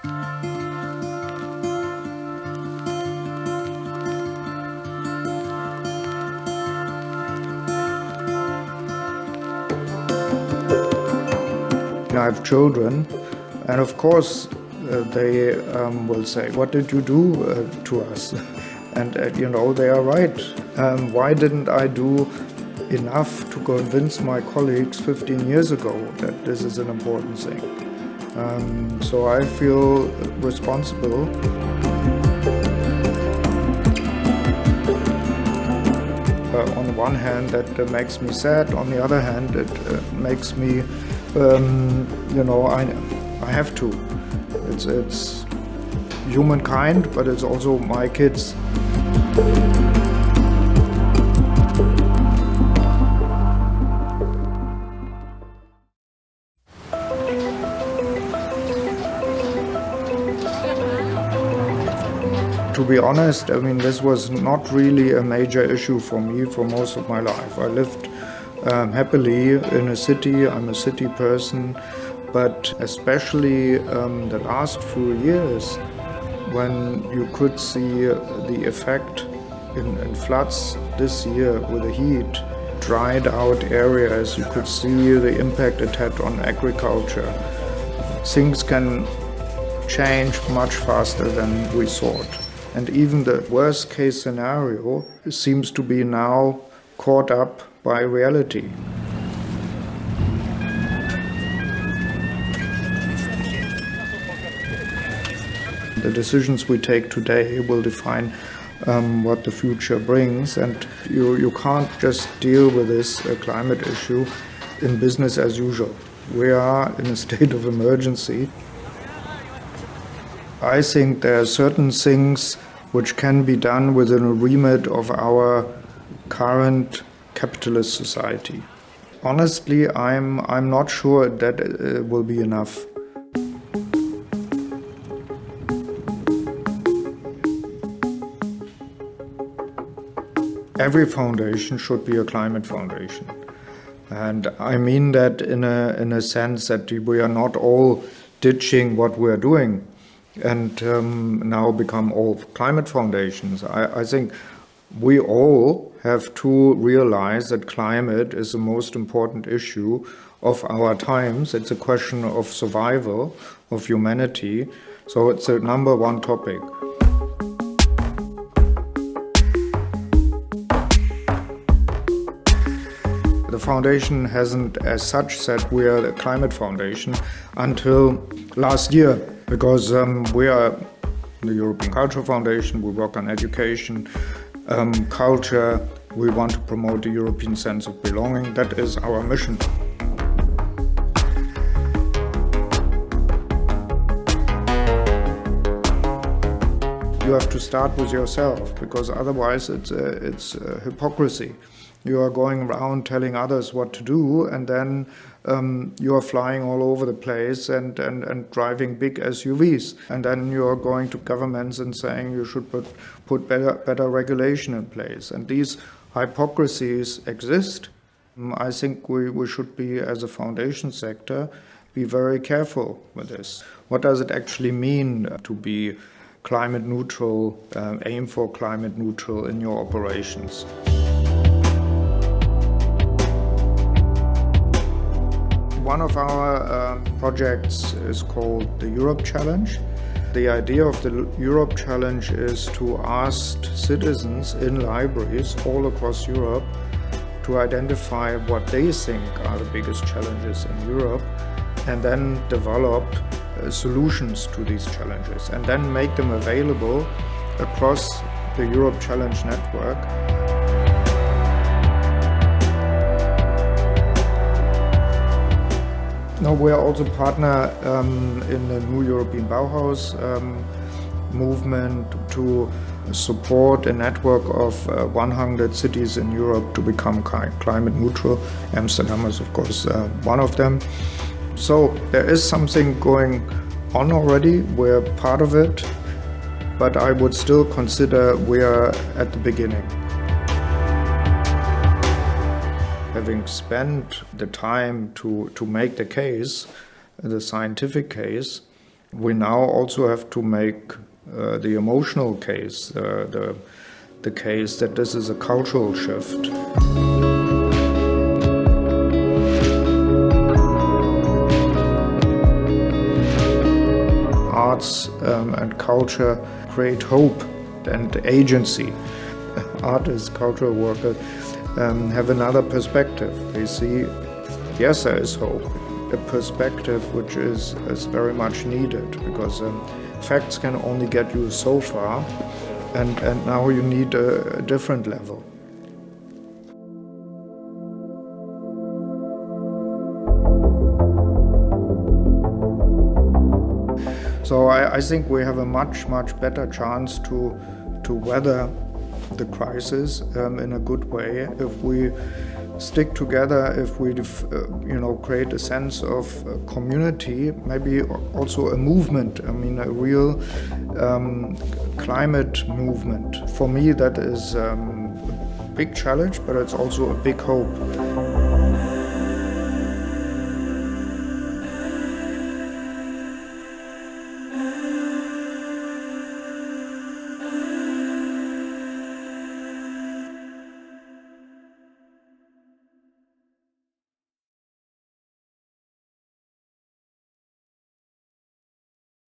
I have children, and of course they will say, "What did you do to us?" And they are right. Why didn't I do enough to convince my colleagues 15 years ago that this is an important thing? So I feel responsible. On the one hand, that makes me sad. On the other hand, it makes me, I have to. It's humankind, but it's also my kids. To be honest, this was not really a major issue for me for most of my life. I lived happily in a city. I'm a city person, but especially the last few years, when you could see the effect in floods this year with the heat, dried out areas, you could see the impact it had on agriculture. Things can change much faster than we thought. And even the worst case scenario seems to be now caught up by reality. The decisions we take today will define what the future brings, and you can't just deal with this climate issue in business as usual. We are in a state of emergency. I think there are certain things which can be done within a remit of our current capitalist society. Honestly, I'm not sure that it will be enough. Every foundation should be a climate foundation. And I mean that in a sense that we are not all ditching what we are doing and now become all climate foundations. I think we all have to realize that climate is the most important issue of our times. It's a question of survival of humanity. So it's the number one topic. The foundation hasn't as such said we are a climate foundation until last year, because we are the European Cultural Foundation, we work on education, culture, we want to promote the European sense of belonging. That is our mission. You have to start with yourself, because otherwise it's hypocrisy. You are going around telling others what to do, and then you are flying all over the place and driving big SUVs. And then you are going to governments and saying you should put better regulation in place. And these hypocrisies exist. I think we should be, as a foundation sector, be very careful with this. What does it actually mean to be climate neutral, aim for climate neutral in your operations? One of our projects is called the Europe Challenge. The idea of the Europe Challenge is to ask citizens in libraries all across Europe to identify what they think are the biggest challenges in Europe, and then develop solutions to these challenges, and then make them available across the Europe Challenge network. Now, we are also partner in the new European Bauhaus movement to support a network of 100 cities in Europe to become climate neutral. Amsterdam is, of course, one of them. So there is something going on already. We're part of it, but I would still consider we are at the beginning. Having spent the time to make the case, the scientific case, We now also have to make the emotional case, the case that this is a cultural shift. Arts and culture create hope and agency. Artists, cultural workers have another perspective. They see, yes, there is hope, a perspective which is very much needed, because facts can only get you so far, and now you need a different level. So I think we have a much better chance to weather the crisis in a good way if we stick together, if we create a sense of community, maybe also a movement. I mean, a real climate movement. For me, that is a big challenge, but it's also a big hope.